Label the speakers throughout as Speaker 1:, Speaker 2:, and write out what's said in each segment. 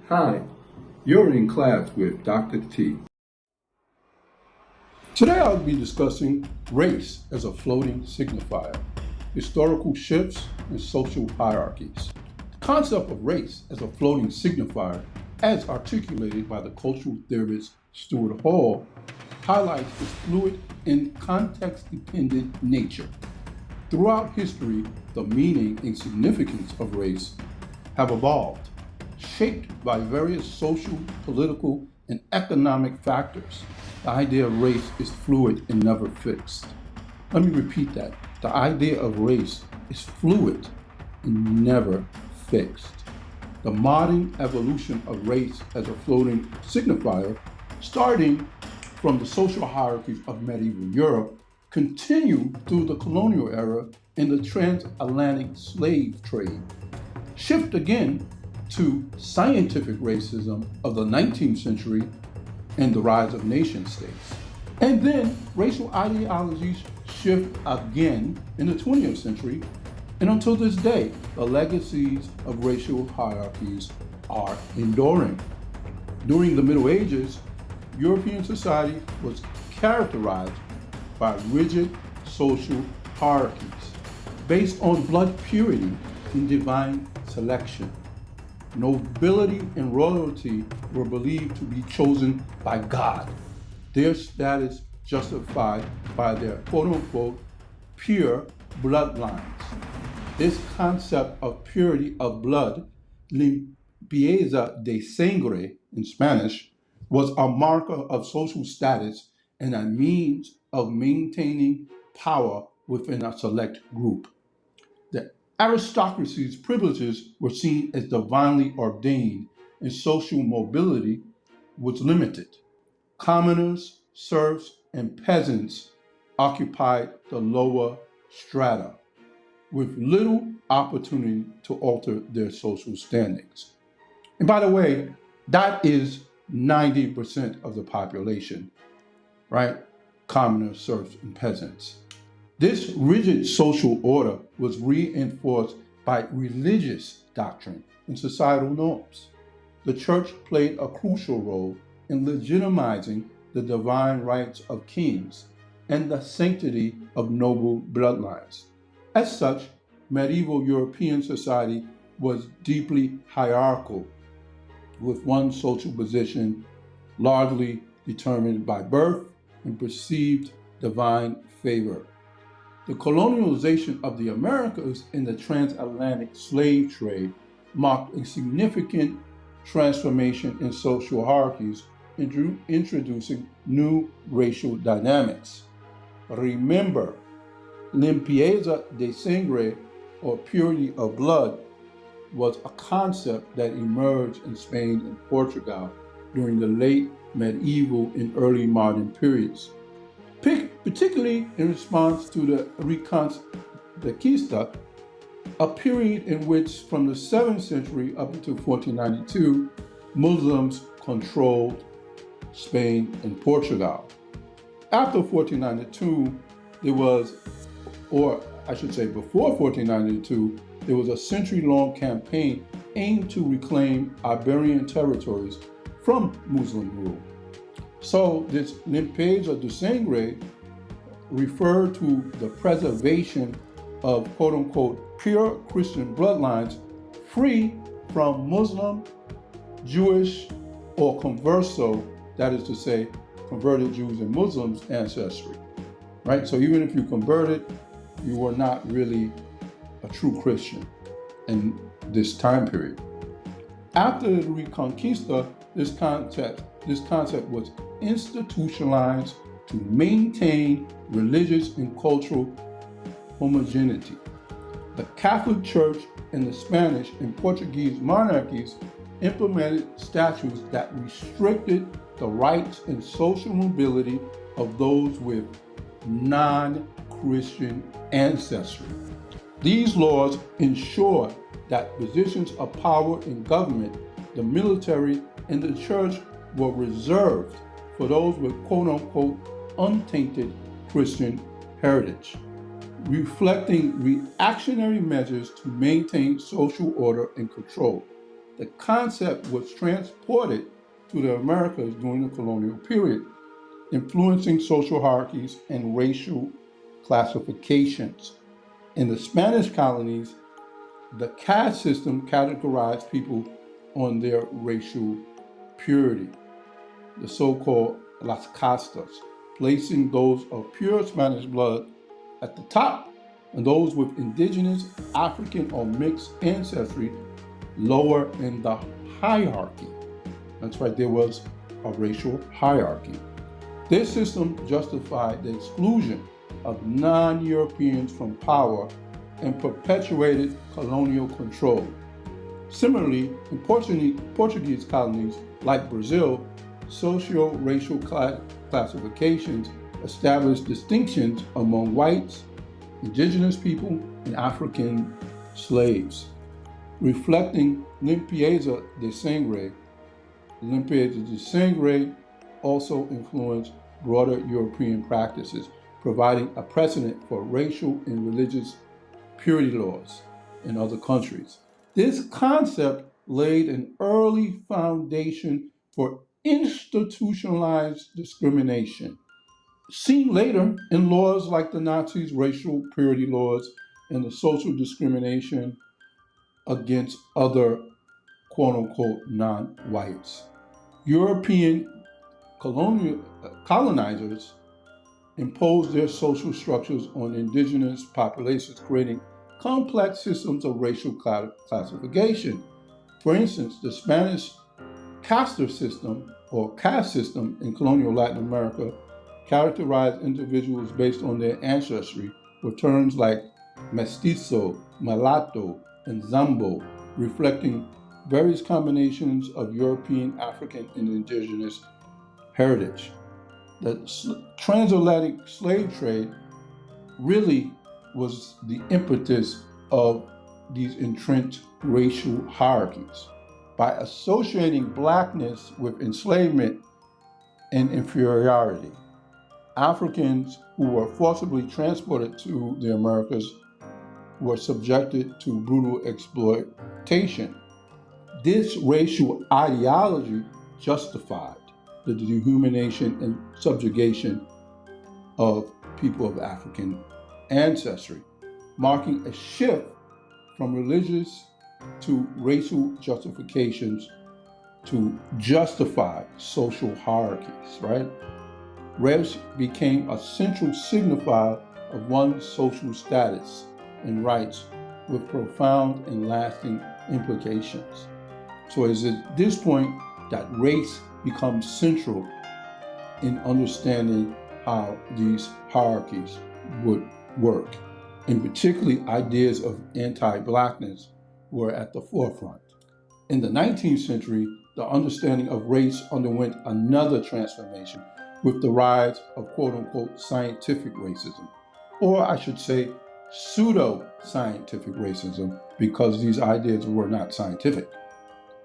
Speaker 1: Hi, you're in class with Dr. T. Today I'll be discussing race as a floating signifier, historical shifts and social hierarchies. The concept of race as a floating signifier, as articulated by the cultural theorist Stuart Hall, highlights its fluid and context-dependent nature. Throughout history, the meaning and significance of race have evolved, shaped by various social, political, and economic factors. The idea of race is fluid and never fixed. Let me repeat that. The idea of race is fluid and never fixed. The modern evolution of race as a floating signifier, starting from the social hierarchies of medieval Europe, continued through the colonial era and the transatlantic slave trade. Shift again to scientific racism of the 19th century and the rise of nation states. And then racial ideologies shift again in the 20th century, and until this day, the legacies of racial hierarchies are enduring. During the Middle Ages, European society was characterized by rigid social hierarchies based on blood purity and divine selection. Nobility and royalty were believed to be chosen by God, their status justified by their quote-unquote pure bloodlines. This concept of purity of blood, limpieza de sangre in Spanish, was a marker of social status and a means of maintaining power within a select group. The aristocracy's privileges were seen as divinely ordained, and social mobility was limited. Commoners, serfs, and peasants occupied the lower strata, with little opportunity to alter their social standings. And by the way, that is 90% of the population, right? Commoners, serfs, and peasants. This rigid social order was reinforced by religious doctrine and societal norms. The church played a crucial role in legitimizing the divine rights of kings and the sanctity of noble bloodlines. As such, medieval European society was deeply hierarchical, with one social position largely determined by birth and perceived divine favor. The colonialization of the Americas and the transatlantic slave trade marked a significant transformation in social hierarchies, introducing new racial dynamics. Remember, limpieza de sangre, or purity of blood, was a concept that emerged in Spain and Portugal during the late medieval and early modern periods, particularly in response to the Reconquista, a period in which, from the 7th century up until 1492, Muslims controlled Spain and Portugal. After 1492, there was, or I should say before 1492, there was a century-long campaign aimed to reclaim Iberian territories from Muslim rule. So this limpieza de sangre referred to the preservation of quote-unquote pure Christian bloodlines free from Muslim, Jewish, or converso, that is to say, converted Jews and Muslims ancestry, right? So even if you converted, you were not really a true Christian in this time period. After the Reconquista, this concept was institutionalized to maintain religious and cultural homogeneity. The Catholic Church and the Spanish and Portuguese monarchies implemented statutes that restricted the rights and social mobility of those with non-Christian ancestry. These laws ensured that positions of power in government, the military, and the church were reserved for those with quote-unquote untainted Christian heritage, reflecting reactionary measures to maintain social order and control. The concept was transported to the Americas during the colonial period, influencing social hierarchies and racial classifications. In the Spanish colonies, the caste system categorized people on their racial purity, the so-called las castas, placing those of pure Spanish blood at the top and those with indigenous, African, or mixed ancestry lower in the hierarchy. That's right, there was a racial hierarchy. This system justified the exclusion of non-Europeans from power and perpetuated colonial control. Similarly, in Portuguese colonies like Brazil, socio-racial classifications established distinctions among whites, indigenous people, and African slaves. Reflecting limpieza de sangre, limpieza de sangre also influenced broader European practices, providing a precedent for racial and religious purity laws in other countries. This concept laid an early foundation for institutionalized discrimination, seen later in laws like the Nazis' racial purity laws and the social discrimination against other quote unquote non-whites. European colonizers imposed their social structures on indigenous populations, creating complex systems of racial classification. For instance, the Spanish casta system or caste system in colonial Latin America characterized individuals based on their ancestry with terms like mestizo, mulatto, and zambo, reflecting various combinations of European, African, and indigenous heritage. The transatlantic slave trade really was the impetus of these entrenched racial hierarchies. By associating Blackness with enslavement and inferiority, Africans who were forcibly transported to the Americas were subjected to brutal exploitation. This racial ideology justified the dehumanization and subjugation of people of African ancestry, marking a shift from religious to racial justifications to justify social hierarchies, right? Race became a central signifier of one's social status and rights with profound and lasting implications. So it's at this point that race becomes central in understanding how these hierarchies would work. And particularly ideas of anti-Blackness were at the forefront. In the 19th century, the understanding of race underwent another transformation with the rise of quote-unquote scientific racism, or I should say pseudo-scientific racism, because these ideas were not scientific.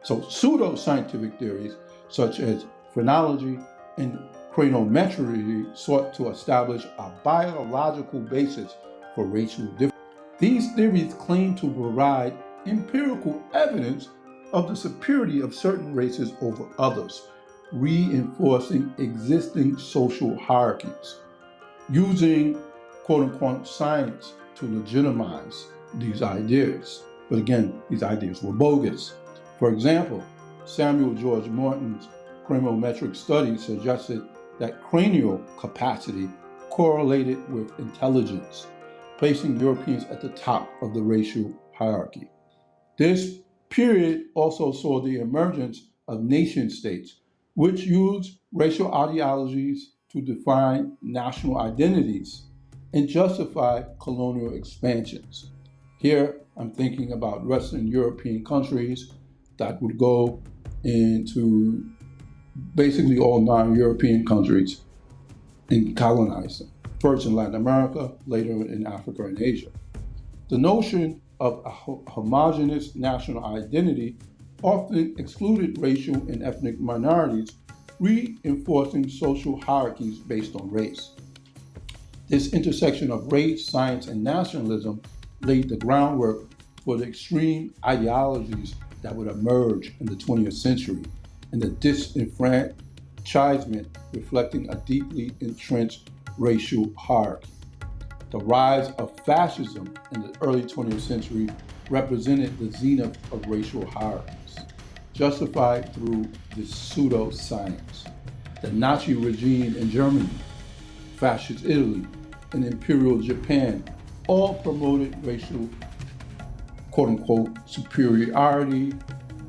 Speaker 1: So pseudo-scientific theories such as phrenology and craniometry sought to establish a biological basis for racial difference. These theories claim to provide empirical evidence of the superiority of certain races over others, reinforcing existing social hierarchies, using quote-unquote science to legitimize these ideas. But again, these ideas were bogus. For example, Samuel George Morton's craniometric study suggested that cranial capacity correlated with intelligence, placing Europeans at the top of the racial hierarchy. This period also saw the emergence of nation states, which used racial ideologies to define national identities and justify colonial expansions. Here, I'm thinking about Western European countries that would go into basically all non-European countries and colonize them, first in Latin America, later in Africa and Asia. The notion of a homogeneous national identity often excluded racial and ethnic minorities, reinforcing social hierarchies based on race. This intersection of race, science, and nationalism laid the groundwork for the extreme ideologies that would emerge in the 20th century, and the disenfranchisement reflecting a deeply entrenched racial hierarchy. The rise of fascism in the early 20th century represented the zenith of racial hierarchies, justified through the pseudoscience. The Nazi regime in Germany, fascist Italy, and Imperial Japan all promoted racial, quote unquote, superiority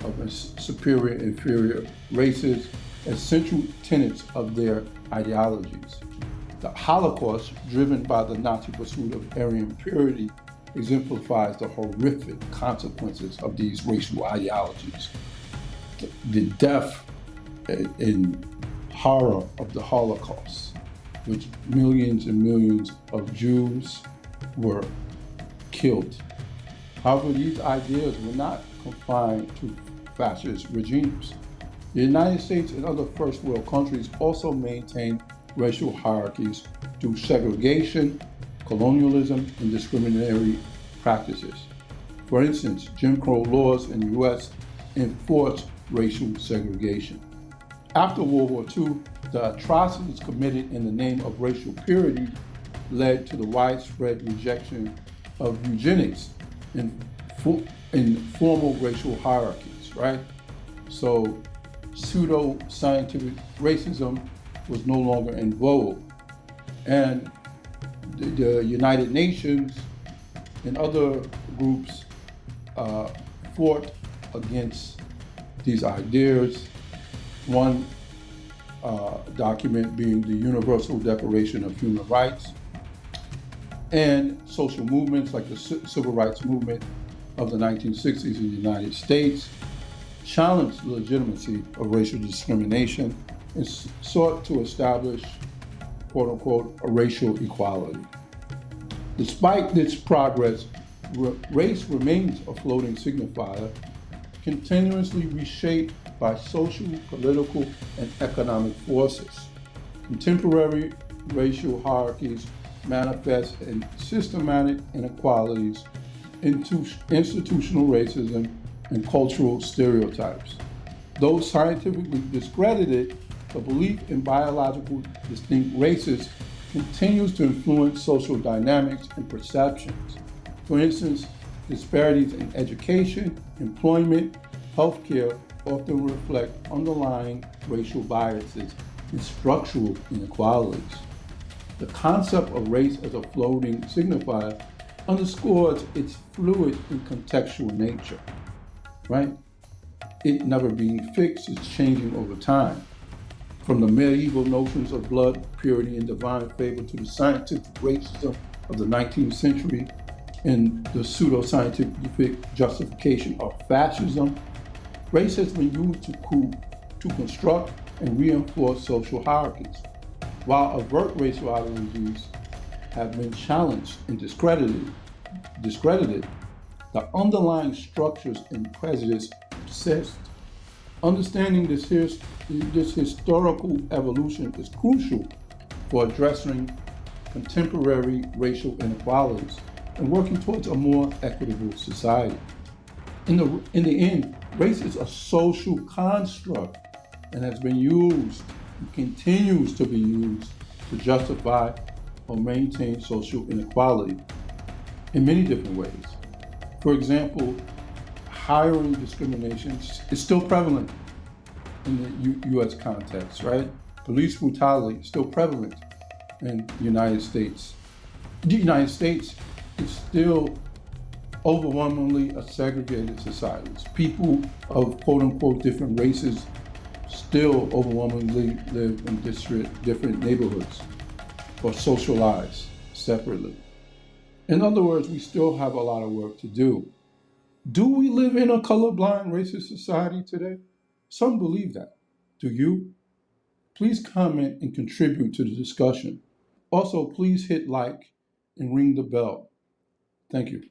Speaker 1: of superior and inferior races as central tenets of their ideologies. The Holocaust, driven by the Nazi pursuit of Aryan purity, exemplifies the horrific consequences of these racial ideologies. The death and horror of the Holocaust, which millions and millions of Jews were killed. However, these ideas were not confined to fascist regimes. The United States and other first world countries also maintained racial hierarchies through segregation, colonialism, and discriminatory practices. For instance, Jim Crow laws in the U.S. enforced racial segregation. After World War II, the atrocities committed in the name of racial purity led to the widespread rejection of eugenics in formal racial hierarchies, right? So pseudo-scientific racism was no longer in vogue. And the United Nations and other groups fought against these ideas. One document being the Universal Declaration of Human Rights, and social movements like the Civil Rights Movement of the 1960s in the United States challenged the legitimacy of racial discrimination and sought to establish, quote unquote, a racial equality. Despite this progress, race remains a floating signifier, continuously reshaped by social, political, and economic forces. Contemporary racial hierarchies manifest in systematic inequalities, institutional racism, and cultural stereotypes. Though scientifically discredited, the belief in biological distinct races continues to influence social dynamics and perceptions. For instance, disparities in education, employment, healthcare often reflect underlying racial biases and structural inequalities. The concept of race as a floating signifier underscores its fluid and contextual nature, right? It never being fixed, it's changing over time. From the medieval notions of blood, purity, and divine favor to the scientific racism of the 19th century and the pseudo-scientific justification of fascism, race has been used to construct and reinforce social hierarchies. While overt racial ideologies have been challenged and discredited, the underlying structures and prejudice persist. Understanding this historical evolution is crucial for addressing contemporary racial inequalities and working towards a more equitable society. In the end, race is a social construct and has been used and continues to be used to justify or maintain social inequality in many different ways. For example, hiring discrimination is still prevalent in the U.S. context, right? Police brutality is still prevalent in the United States. The United States is still overwhelmingly a segregated society. People of quote unquote different races still overwhelmingly live in different neighborhoods or socialize separately. In other words, we still have a lot of work to do. Do we live in a colorblind racist society today? Some believe that. Do you? Please comment and contribute to the discussion. Also, please hit like and ring the bell. Thank you.